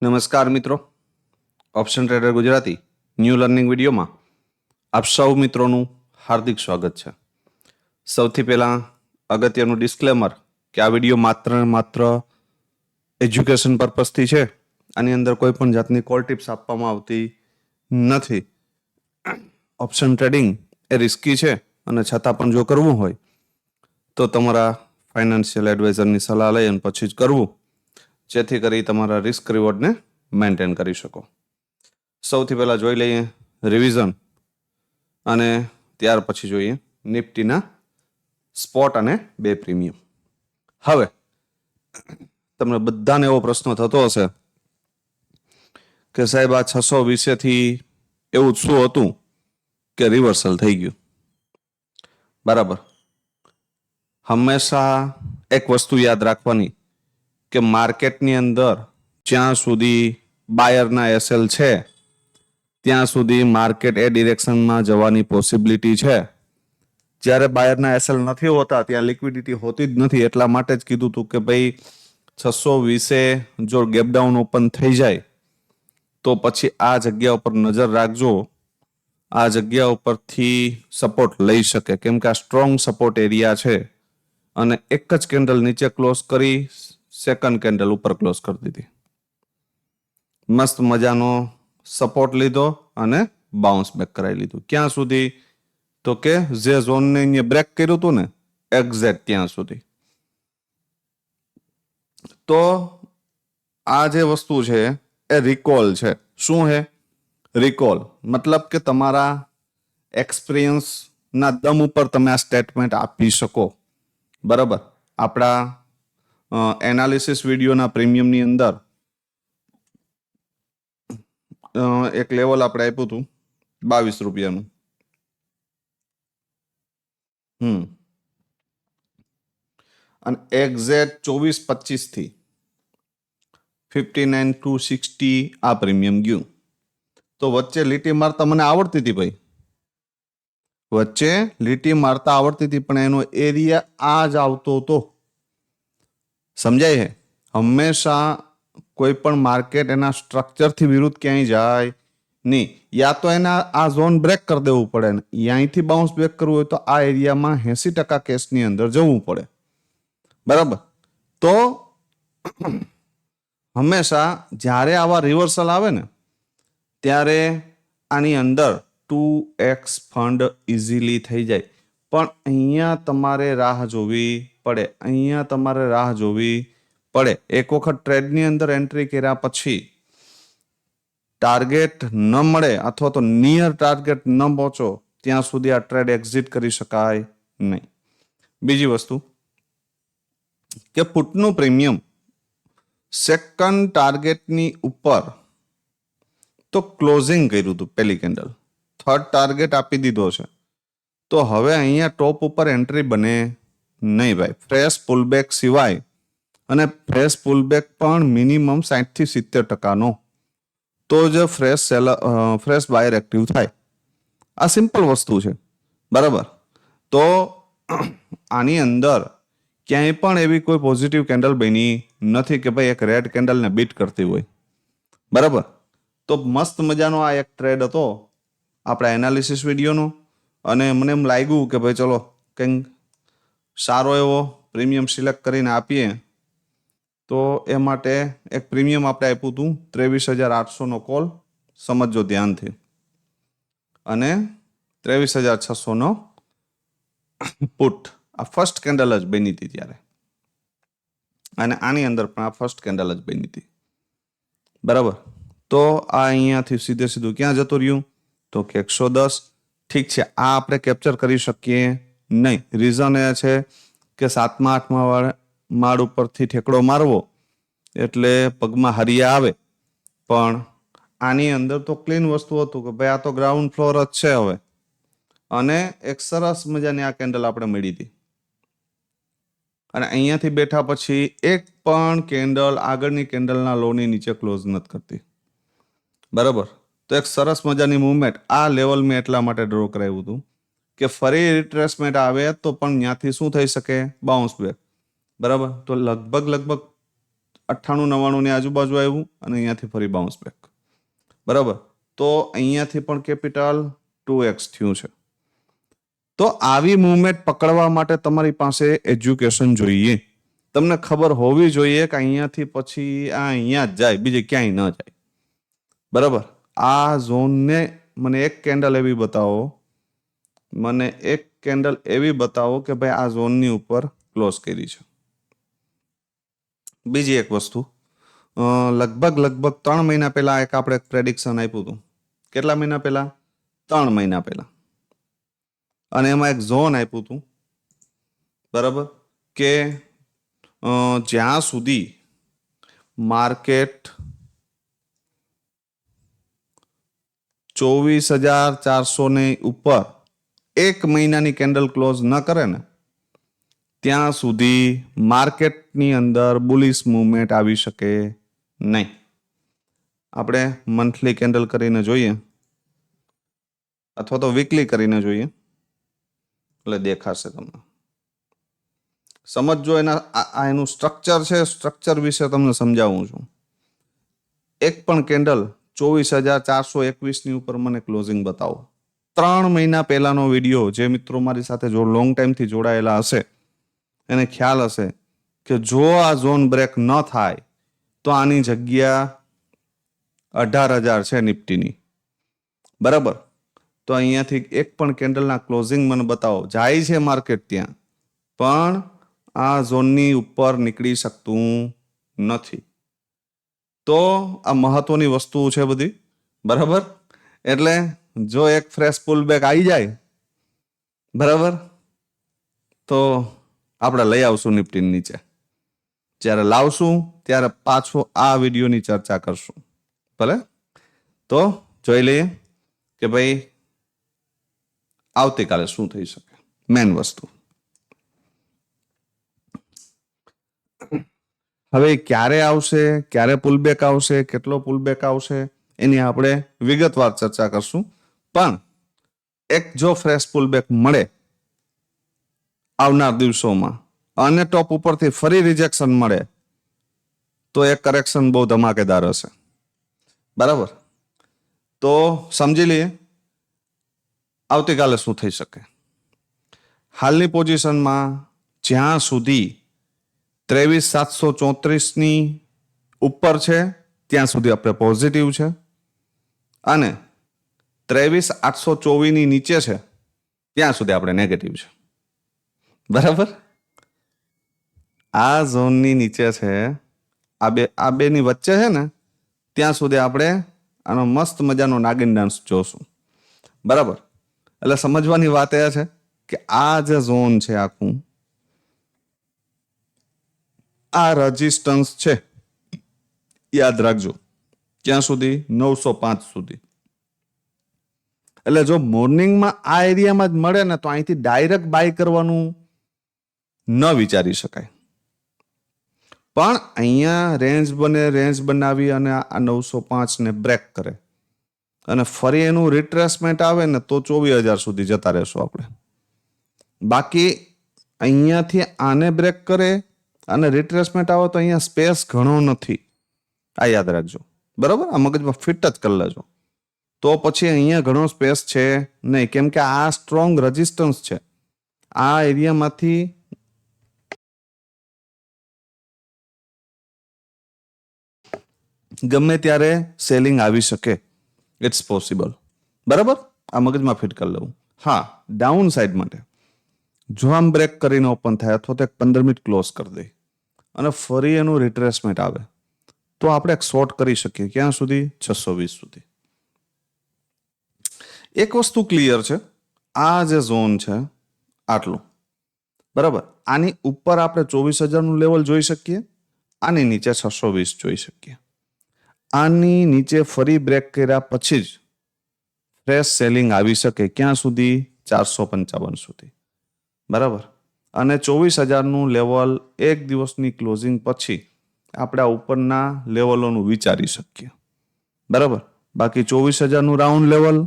નમસ્કાર મિત્રો, option trader Gujarati new learning વિડીયોમાં આપ સૌ મિત્રોનું હાર્દિક સ્વાગત છે. સૌથી પહેલાં અગત્યનું ડિસ્ક્લેમર કે આ વિડીયો માત્ર એજ્યુકેશન પર્પઝથી છે. આની અંદર કોઈ પણ જાતની કોલ ટિપ્સ આપવામાં આવતી નથી. ઓપ્શન ટ્રેડિંગ એ રિસ્કી છે અને છતાં પણ જો કરવું હોય તો તમારા ફાઇનાન્શિયલ એડવાઇઝરની સલાહ લઈ અને પછી જ કરવું, જેથી કરી તમારા રિસ્ક રિવોર્ડને મેન્ટેન કરી શકો. સૌથી પહેલાં જોઈ લઈએ રિવિઝન અને ત્યાર પછી જોઈએ નિફ્ટીના સ્પોટ અને બે પ્રીમિયમ. હવે તમને બધાને એવો પ્રશ્ન થતો હશે કે સાહેબ આ 620 થી એવું શું હતું કે રિવર્સલ થઈ ગયું. બરાબર. હંમેશા એક વસ્તુ યાદ રાખવાની કે માર્કેટની અંદર જ્યાં સુધી બાયરના એસએલ છે ત્યાં સુધી માર્કેટ એ ડિરેક્શનમાં જવાની પોસિબિલિટી છે. જ્યારે બાયરના એસએલ નથી હોતા ત્યાં લિક્વિડિટી હોતી જ નથી. એટલા માટે જ કીધું હતું કે ભાઈ 620 જો ગેપડાઉન ઓપન થઈ જાય તો પછી આ જગ્યા ઉપર નજર રાખજો. આ જગ્યા ઉપરથી સપોર્ટ લઈ શકે, કેમ કે આ સ્ટ્રોંગ સપોર્ટ એરિયા છે અને એક જ કેન્ડલ નીચે ક્લોઝ કરી સેકન્ડ કેન્ડલ ઉપર ક્લોઝ કરી દીધી. મસ્ત મજાનો સપોર્ટ લીધો અને બાઉન્સ બેક કરાવી લીધું. ક્યાં સુધી? તો કે જે ઝોનને અહીંયા બ્રેક કર્યું હતું ને એક્ઝેક્ટ ત્યાં સુધી. તો આ જે વસ્તુ છે એ રિકોલ છે. શું છે રિકોલ? મતલબ કે તમારા એક્સપિરિયન્સના દમ ઉપર તમે આ સ્ટેટમેન્ટ આપી શકો. બરાબર. આપણા એનાલિસિસ વિડીયોના પ્રીમિયમની અંદર એક લેવલ આપણે આપ્યું હતું 22 રૂપિયાનું. અને એક્ઝેક્ટ 24-25 થી 59-60 આ પ્રીમિયમ ગયું. તો વચ્ચે લીટી મારતા મને આવડતી હતી ભાઈ, વચ્ચે લીટી મારતા આવડતી હતી, પણ એનો એરિયા આ જ આવતો હતો. સમજાય છે? હંમેશા કોઈ પણ માર્કેટ એના સ્ટ્રક્ચરથી વિરુદ્ધ ક્યાંય જાય નહીં. યા તો એના આ ઝોન બ્રેક કરી દેવું પડે ને અહીંથી બાઉન્સ બેક કરવું હોય તો આ એરિયામાં 80% કેસની અંદર જવું પડે. બરાબર. તો હંમેશા જ્યારે આવા રિવર્સલ આવે ને ત્યારે આની અંદર 2x ફંડ ઇઝીલી થઈ જાય. પણ અહીંયા તમારે રાહ જોવી પડે. એક વખત ટ્રેડની અંદર એન્ટ્રી કર્યા પછી ટાર્ગેટ ન મળે અથવા તો નિયર ટાર્ગેટ ન પહોંચો ત્યાં સુધી આ ટ્રેડ એક્ઝિટ કરી શકાય નહીં. બીજી વસ્તુ કે પુટનું પ્રીમિયમ સેકન્ડ ટાર્ગેટની ઉપર તો ક્લોઝિંગ કર્યું હતું પહેલી કેન્ડલ, થર્ડ ટાર્ગેટ આપી દીધો છે. તો હવે અહીંયા ટોપ ઉપર એન્ટ્રી બને નહીં ભાઈ. ફ્રેશ પુલબેક સિવાય, અને ફ્રેશ પુલબેક પણ મિનિમમ 60-70%નો, તો જ ફ્રેશ બાયર એક્ટિવ થાય. આ સિમ્પલ વસ્તુ છે. બરાબર. તો આની અંદર ક્યાંય પણ એવી કોઈ પોઝિટિવ કેન્ડલ બની નથી કે ભાઈ એક રેડ કેન્ડલને બીટ કરતી હોય. બરાબર. તો મસ્ત મજાનો આ એક ટ્રેડ હતો આપણા એનાલિસિસ વિડીયોનો, અને મને એમ લાગ્યું કે ભાઈ ચલો કંઈક સારો એવો પ્રીમિયમ સિલેક્ટ કરીને આપીએ. તો એ માટે એક પ્રીમિયમ આપણે આપ્યું હતું 23,800નો કોલ, સમજો ધ્યાનથી, અને 23,600નો પુટ. આ ફર્સ્ટ કેન્ડલ જ બની હતી ત્યારે, અને આની અંદર પણ આ ફર્સ્ટ કેન્ડલ જ બની હતી. બરાબર. તો આ અહીંયાથી સીધું ક્યાં જતું રહ્યું? તો કે 110. ઠીક છે, આ આપણે કેપ્ચર કરી શકીએ નહીં. રીઝન એ છે કે 7મા-8મા માળ ઉપરથી ઠેકડો મારવો એટલે પગમાં હરિયા આવે. પણ આની અંદર તો ક્લીન વસ્તુ હતું કે ભાઈ આ તો ગ્રાઉન્ડ ફ્લોર જ છે હવે, અને એક સરસ મજાની આ કેન્ડલ આપણે મળી હતી. અને અહીંયાથી બેઠા પછી એક પણ કેન્ડલ આગળની કેન્ડલના લોની નીચે ક્લોઝ નથી કરતી. બરાબર. તો એક સરસ મજાની મૂવમેન્ટ. આ લેવલ મેં એટલા માટે ડ્રો કરાવ્યું હતું કે ફરી રિટ્રેસમેન્ટ આવે તો પણ ત્યાંથી શું થઈ શકે? Bounce back. બરાબર. તો લગભગ 98-99 ની આજુબાજુ આવ્યું અને અહીંયાથી ફરી બાઉન્સ બેક. બરાબર, તો અહીંયાથી પણ કેપિટલ 2x થયું છે. તો આવી મુવમેન્ટ પકડવા માટે તમારી પાસે એજ્યુકેશન જોઈએ. તમને ખબર હોવી જોઈએ કે અહીંયાથી પછી આ અહીંયા જ જાય, બીજે ક્યાંય ન જાય. બરાબર, આ ઝોનને મને એક કેન્ડલ એવી બતાવો કે ભાઈ આ ઝોનની ઉપર ક્લોઝ કરી છે. બીજી એક વસ્તુ, લગભગ 3 મહિના પહેલા એક આપણે પ્રેડિક્શન આપ્યું હતું. કેટલા મહિના પહેલા? 3 મહિના પહેલા. અને એમાં એક ઝોન આપ્યું હતું, બરાબર, કે જ્યાં સુધી માર્કેટ 24,400 ની ઉપર 1 મહિનાની કેન્ડલ ક્લોઝ ન કરે ને ત્યાં સુધી માર્કેટની અંદર બુલિશ મુવમેન્ટ આવી શકે નહીં. આપણે મંથલી કેન્ડલ કરીને જોઈએ અથવા તો વીકલી કરીને જોઈએ એટલે દેખાશે તમને. સમજો એનું સ્ટ્રક્ચર છે, સ્ટ્રક્ચર વિશે તમને સમજાવું છું. એક પણ કેન્ડલ 24,421 ની ઉપર મને ક્લોઝિંગ બતાવો. 3 મહિના પહેલાનો વિડીયો જે મિત્રો મારી સાથે લોંગ ટાઈમથી જોડાયેલા હશે એને ખ્યાલ હશે કે જો આ ઝોન બ્રેક ન થાય તો આની જગ્યા 18,000 છે નિફ્ટીની. બરાબર, તો અહીંયાથી એક પણ કેન્ડલના ક્લોઝિંગ મને બતાવો. જાય છે માર્કેટ ત્યાં, પણ આ ઝોનની ઉપર નીકળી શકતું નથી. તો આ મહત્વની વસ્તુ છે બધી. બરાબર, એટલે જો એક ફ્રેશ પુલબેક આવી જાય, બરાબર, તો આપણે લઈ આવશું નિફ્ટીની નીચે. જ્યારે લાવશું ત્યારે પાછો આ વિડીયોની ચર્ચા કરશું. ભલે, તો જોઈ લઈએ કે ભાઈ આવતીકાલે શું થઈ શકે. મેન વસ્તુ હવે ક્યારે આવશે, ક્યારે પુલબેક આવશે, કેટલો પુલબેક આવશે એની આપણે વિગતવાર ચર્ચા કરશું. પણ એક જો ફ્રેશ પુલબેક મળે આવનાર દિવસોમાં અને ટોપ ઉપરથી ફરી રિજેક્શન મળે તો એ કરેક્શન બહુ ધમાકેદાર હશે. બરાબર, તો સમજી લઈએ આવતીકાલે શું થઈ શકે. હાલની પોઝિશનમાં જ્યાં સુધી 23,734 ની ઉપર છે ત્યાં સુધી આપણે પોઝિટિવ છે, અને 23,824 ની નીચે છે ત્યાં સુધી આપણે નેગેટિવ છે. બરાબર, આ ઝોનની નીચે છે, આ બેની વચ્ચે છે ને ત્યાં સુધી આપણે આનો મસ્ત મજાનો નાગિન ડાન્સ જોશું. બરાબર, એટલે સમજવાની વાત એ છે કે આ જે ઝોન છે આખું, આ રેઝિસ્ટન્સ છે, યાદ રાખજો, ક્યાં સુધી? 905 સુધી. એટલે જો મોર્નિંગમાં આ એરિયામાં જ મળે ને તો અહીંથી ડાયરેક્ટ બાય કરવાનું ન વિચારી શકાય. પણ અહીંયા રેન્જ બનાવી અને આ 905 ને બ્રેક કરે અને ફરી એનું રિટ્રેસમેન્ટ આવે ને તો 24,000 સુધી જતા રહેશું આપણે. બાકી અહીંયાથી આને બ્રેક કરે અને રિટ્રેસમેન્ટ આવે તો અહીંયા સ્પેસ ઘણો નથી, આ યાદ રાખજો. બરાબર, આ મગજમાં ફિટ જ કરી લેજો. તો પછી અહીંયા ઘણો સ્પેસ છે નહીં, કેમ કે આ સ્ટ્રોંગ રેઝિસ્ટન્સ છે. આ એરિયામાંથી ગમે ત્યારે સેલિંગ આવી શકે, ઇટ્સ પોસિબલ. બરાબર, આ મગજમાં ફિટ કરી લેવું. હા, ડાઉન સાઈડ માટે જો આમ બ્રેક કરીને ઓપન થાય અથવા તો 15 મિનિટ ક્લોઝ કરી દે અને ફરી એનું રિટ્રેસમેન્ટ આવે તો આપણે એક શોર્ટ કરી શકીએ. ક્યાં સુધી? 620 સુધી. એક વસ્તુ ક્લિયર છે, આ જે ઝોન છે આટલું, બરાબર, આની ઉપર આપણે 24,000 નું લેવલ જોઈ શકીએ, આની નીચે 620 જોઈ શકીએ. આની નીચે ફરી બ્રેક કર્યા પછી જ ફ્રેશ સેલિંગ આવી શકે. ક્યાં સુધી? 455 સુધી. બરાબર, અને 24,000 નું લેવલ એક દિવસની ક્લોઝિંગ પછી આપણે આ ઉપરના લેવલોનું વિચારી શકીએ. બરાબર, બાકી 24,000 નું રાઉન્ડ લેવલ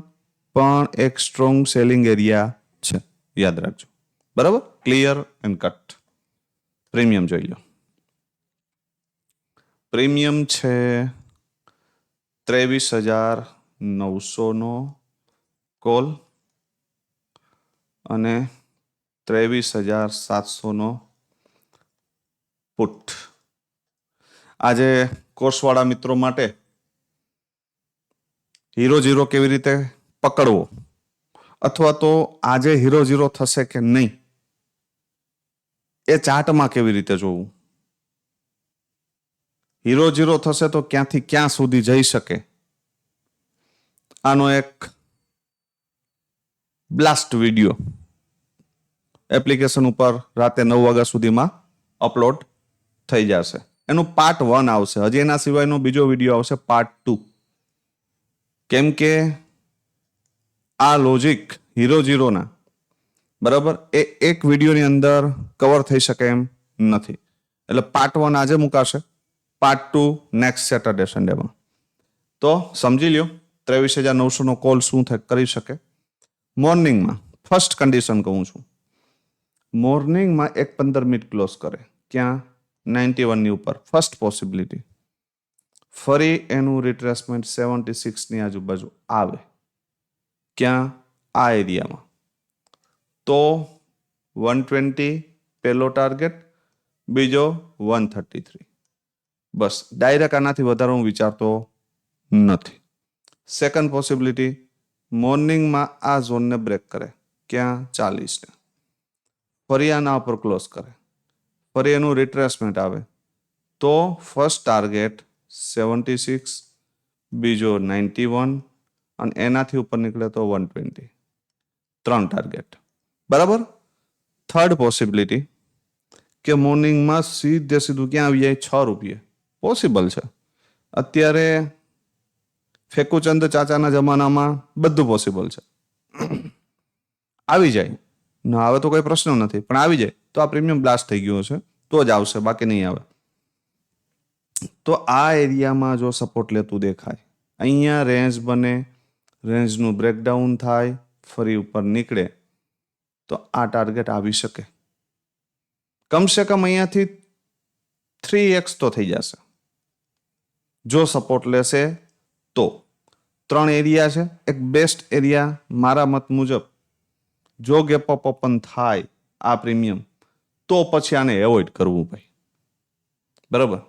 પણ એક સ્ટ્રોંગ સેલિંગ એરિયા છે, યાદ રાખજો. બરાબર, ક્લિયર એન્ડ કટ. પ્રીમિયમ જોઈ લો. પ્રીમિયમ છે 23,900 કોલ અને 23,700 પુટ. આજે કોર્સવાળા મિત્રો માટે હીરો ઝીરો કેવી રીતે પકડવો અથવા તો આજે હીરો ઝીરો થશે કે નહીં એ ચાર્ટમાં કેવી રીતે જોવું, હીરો ઝીરો થશે તો ક્યાંથી ક્યાં સુધી જઈ શકે, આનો એક બ્લાસ્ટ વિડીયો એપ્લિકેશન ઉપર રાતે 9 વાગ્યા સુધીમાં અપલોડ થઈ જશે. એનું પાર્ટ 1 આવશે. હજી એના સિવાયનો બીજો વિડીયો આવશે પાર્ટ 2. કેમ કે આ લોજિક હીરો ઝીરોના બરાબર એ એક વિડીયોની અંદર કવર થઈ શકે એમ નથી. એટલે પાર્ટ 1 આજે મુકાશે, પાર્ટ 2 નેક્સ્ટ સેટરડે સન્ડેમાં. તો સમજી લ્યો 23,900 કોલ શું કરી શકે. મોર્નિંગમાં ફર્સ્ટ કન્ડિશન કહું છું, મોર્નિંગમાં એક 15 મિનિટ ક્લોઝ કરે ક્યાં 91 ની ઉપર, ફર્સ્ટ પોસિબિલિટી. ફરી એનું રિટ્રેસમેન્ટ 76 ની આજુબાજુ આવે ક્યાં આ એરિયામાં, તો 120 પહેલો ટાર્ગેટ, બીજો 133. બસ ડાયરેક્ટ આનાથી વધારે હું વિચારતો નથી. સેકન્ડ પોસિબિલિટી, મોર્નિંગમાં આ ઝોનને બ્રેક કરે ક્યાં 40 ને, ફરી આના ઉપર ક્લોઝ કરે, ફરી એનું રિટ્રેસમેન્ટ આવે તો ફર્સ્ટ ટાર્ગેટ 76, બીજો 91 અને એનાથી ઉપર નીકળે તો 120. 3 ટાર્ગેટ બરાબર. થર્ડ પોસિબિલિટી કે મોર્નિંગમાં સીધું ક્યાં આવી જાય 6 રૂપિયે, પોસિબલ છે. અત્યારે ફેકુચંદ ચાચાના જમાનામાં બધું પોસિબલ છે. આવી જાય ના આવે તો કોઈ પ્રશ્ન નથી, પણ આવી જાય તો આ પ્રીમિયમ બ્લાસ્ટ થઈ ગયો છે તો જ આવશે, બાકી નહીં આવે. તો આ એરિયામાં જો સપોર્ટ લેતું દેખાય, અહીંયા રેન્જ બને, રેન્જનું બ્રેકડાઉન થાય, ફરી ઉપર નીકળે તો આ ટાર્ગેટ આવી શકે. કમસે કમ અહીંયાથી 3x તો થઈ જશે જો સપોર્ટ લેશે તો. 3 એરિયા છે. એક બેસ્ટ એરિયા મારા મત મુજબ જો ગેપ અપ ઓપન થાય આ પ્રીમિયમ તો પછી આને એવોઇડ કરવું ભાઈ, બરાબર.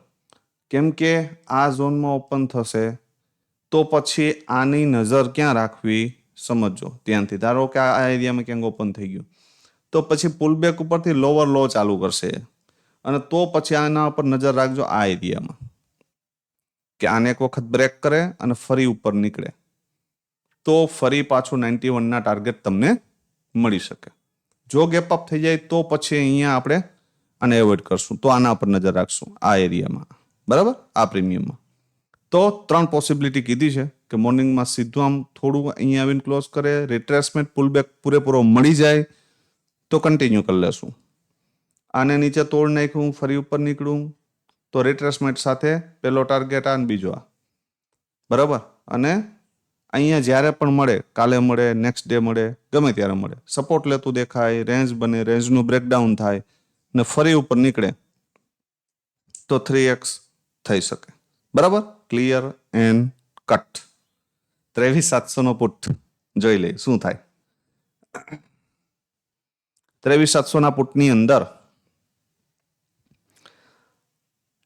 કેમ કે આ ઝોનમાં ઓપન થશે તો પછી આની નજર ક્યાં રાખવી સમજો. ત્યાંથી ધારો કે આ એરિયામાં ક્યાંક ઓપન થઈ ગયું તો પછી પુલબેક ઉપરથી લોવર લો ચાલુ કરશે અને તો પછી આના ઉપર નજર રાખજો આ એરિયામાં કે આને એક વખત બ્રેક કરે અને ફરી ઉપર નીકળે તો ફરી પાછું 91 ના ટાર્ગેટ તમને મળી શકે. જો ગેપ અપ થઈ જાય તો પછી અહીંયા આપણે આને એવોઇડ કરશું, તો આના પર નજર રાખશું આ એરિયામાં, બરાબર, આ પ્રીમિયમમાં. તો 3 પોસિબિલિટી કીધી છે કે મોર્નિંગમાં સીધું આમ થોડું અહીંયા આવીને ક્લોઝ કરે, રિટ્રેસમેન્ટ પુલબેક પૂરેપૂરો મળી જાય તો કન્ટિન્યુ કરી લેશું. આને નીચે તોડ નાખ્યું, ફરી ઉપર નીકળું તો રિટ્રેસમેન્ટ સાથે પહેલો ટાર્ગેટ આ અને બીજો આ, બરાબર. અને અહીંયા જ્યારે પણ મળે, કાલે મળે, નેક્સ્ટ ડે મળે, ગમે ત્યારે મળે, સપોર્ટ લેતું દેખાય, રેન્જ બને, રેન્જનું બ્રેકડાઉન થાય ને ફરી ઉપર નીકળે તો 3x થઈ શકે, બરાબર. Clear and cut. 23,700 પુટ જોઈ લે શું થાય. 23,700 પુટની અંદર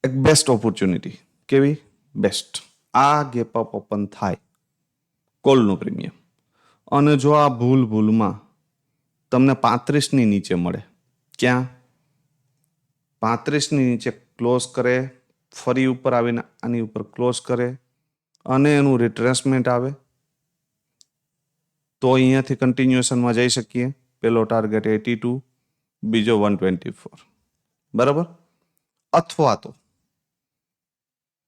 એક બેસ્ટ ઓપોર્ચ્યુનિટી. કેવી બેસ્ટ? આ ગેપ અપ ઓપન થાય કોલનું પ્રીમિયમ અને જો આ ભૂલમાં તમને 35 ની નીચે મળે, ક્યાં 35 ની નીચે ક્લોઝ કરે, ફરી ઉપર આવીને આની ઉપર ક્લોઝ કરે અને એનું રિટ્રેસમેન્ટ આવે તો અહીંયાથી કન્ટિન્યુએશનમાં જઈ શકીએ. પેલો ટાર્ગેટ 82, બીજો 124, બરાબર. અથવા તો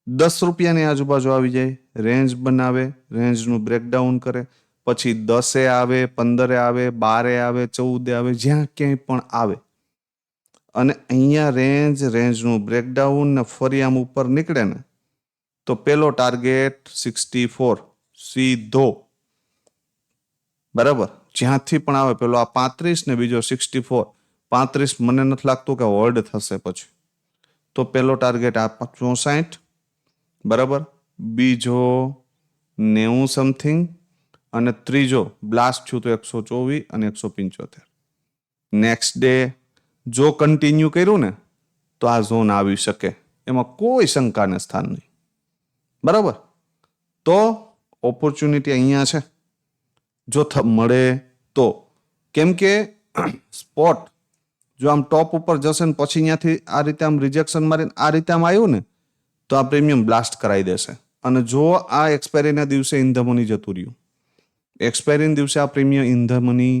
10 રૂપિયાની આજુબાજુ આવી જાય, રેન્જ બનાવે, રેન્જનું બ્રેકડાઉન કરે, પછી 10 આવે, 15 આવે, 12 આવે, 14 આવે, જ્યાં ક્યાંય પણ આવે અને અહીંયા રેન્જનું બ્રેકડાઉન ને ફરી આમ ઉપર નીકળે ને તો પેલો ટાર્ગેટ 64 સીધો, બરાબર. જ્યાંથી પણ આવે પેલો આ 35 ને બીજો 64. 35 મને નથી લાગતું કે હોલ્ડ થશે પછી, તો પેલો ટાર્ગેટ આ 64 બરાબર, બીજો 90 સમથિંગ અને ત્રીજો બ્લાસ્ટ થયું તો 124 અને 175. નેક્સ્ટ ડે જો કન્ટિન્યુ કર્યું ને તો આ ઝોન આવી શકે, એમાં કોઈ શંકાને સ્થાન નહીં. બરાબર, તો ઓપોર્ચ્યુનિટી અહીંયા છે જો મળે તો. કેમ કે સ્પોટ જો આમ ટોપ ઉપર જશે ને પછી ત્યાંથી આ રીતે આમ રિજેક્શન મારીને આ રીતે આમ આવ્યું ને તો આ પ્રીમિયમ બ્લાસ્ટ કરાવી દેશે. અને જો આ એક્સપાયરીના દિવસે ઇન ધ મની જતું રહ્યું, એક્સપાયરીના દિવસે આ પ્રીમિયમ ઇન ધ મની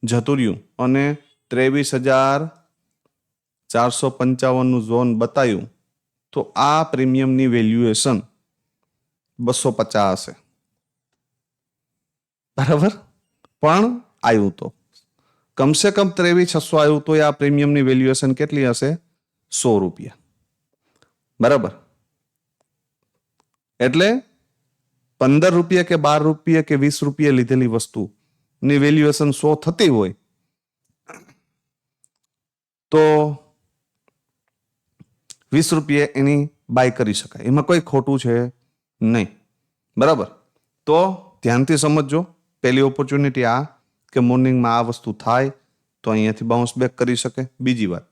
જતું રહ્યું અને 23,455 ઝોન બતાવ્યું તો આ પ્રીમિયમની વેલ્યુએશન 250 હશે. બરાબર, પણ આવ્યું તો કમસે કમ 23,600 આવ્યું તો આ પ્રીમિયમની વેલ્યુએશન કેટલી હશે? 100 રૂપિયા. બરાબર, એટલે 15 રૂપિયા કે 12 રૂપિયા કે 20 રૂપિયા લીધેલી વસ્તુની વેલ્યુએશન 100 થતી હોય તો 20 રૂપિયા એની બાય કરી શકાય, એમાં કોઈ ખોટું છે નહીં. બરાબર, તો ધ્યાનથી સમજજો. પહેલી ઓપોર્ચ્યુનિટી આ કે મોર્નિંગમાં આ વસ્તુ થાય તો અહીંયાથી બાઉન્સ બેક કરી શકે. બીજી વાત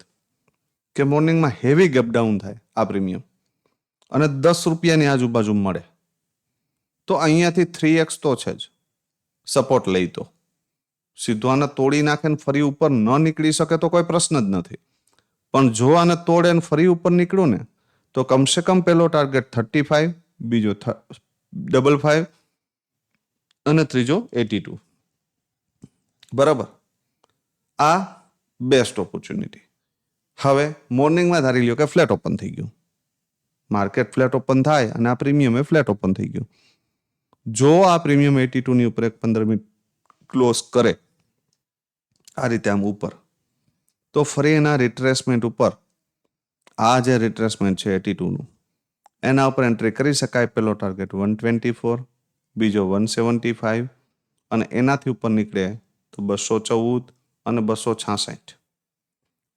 કે મોર્નિંગમાં હેવી ગેપ ડાઉન થાય આ પ્રીમિયમ અને 10 રૂપિયાની આજુબાજુ મળે તો અહીંયાથી 3x તો છે જ સપોર્ટ લઈ તો સીધો આને તોડી નાખે ને ફરી ઉપર ન નીકળી શકે તો કોઈ પ્રશ્ન જ નથી. પણ જો આને તોડે ને ફરી ઉપર નીકળ્યું ને તો કમસે કમ પહેલો ટાર્ગેટ 35, બીજો 55 અને ત્રીજો 82. બરાબર, આ બેસ્ટ ઓપોર્ચ્યુનિટી. હવે મોર્નિંગમાં ધારી લ્યો કે ફ્લેટ ઓપન થઈ ગયું, માર્કેટ ફ્લેટ ઓપન થાય અને આ પ્રીમિયમ ફ્લેટ ઓપન થઈ ગયું. જો આ પ્રીમિયમ 82 ની ઉપર 15 મિનિટ ક્લોઝ કરે આ રીતે આમ ઉપર તો ફરી એના રિટ્રેસમેન્ટ ઉપર આ જે રિટ્રેસમેન્ટ છે 82 નું એના ઉપર એન્ટ્રી કરી શકાય. પેલો ટાર્ગેટ 124, બીજો 175 અને એનાથી ઉપર નીકળે તો 214 અને 266.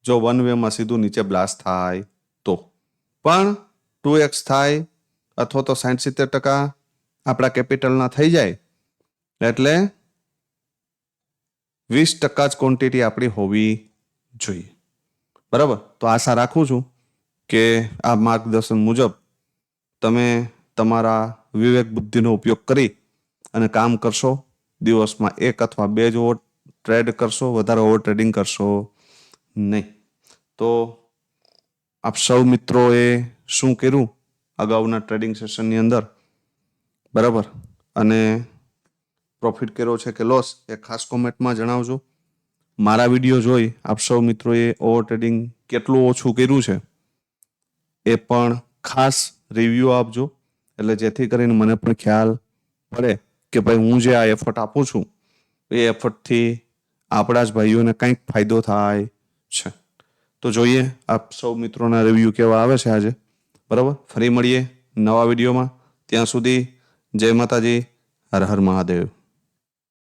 જો વન વેમાં સીધું નીચે બ્લાસ્ટ થાય તો પણ 2x થાય અથવા તો 60-70% આપણા કેપિટલના થઈ જાય એટલે 20% જ ક્વોન્ટિટી આપણી હોવી જોઈએ. બરાબર, તો આશા રાખું છું કે આ માર્ગદર્શન મુજબ તમે તમારા વિવેક બુદ્ધિનો ઉપયોગ કરી અને કામ કરશો. દિવસમાં 1 અથવા 2 જ ઓવર ટ્રેડ કરશો, વધારે ઓવર ટ્રેડિંગ કરશો નહીં. તો આપ સૌ મિત્રોએ શું કર્યું અગાઉના ટ્રેડિંગ સેશનની અંદર, બરાબર, અને પ્રોફિટ કર્યો છે કે લોસ એ ખાસ કોમેન્ટમાં જણાવજો. મારા વિડીયો જોઈ આપ સૌ મિત્રોએ ઓવર ટ્રેડિંગ કેટલું ઓછું કર્યું છે એ પણ ખાસ રિવ્યૂ આપજો, એટલે જેથી કરીને મને પણ ખ્યાલ પડે કે ભાઈ હું જે આ એફર્ટ આપું છું એ એફર્ટથી આપણા જ ભાઈઓને કંઈક ફાયદો થાય છે. તો જોઈએ આપ સૌ મિત્રોના રિવ્યૂ કેવા આવે છે આજે. બરાબર, ફરી મળીએ નવા વિડીયોમાં. ત્યાં સુધી જય માતાજી, હર હર મહાદેવ.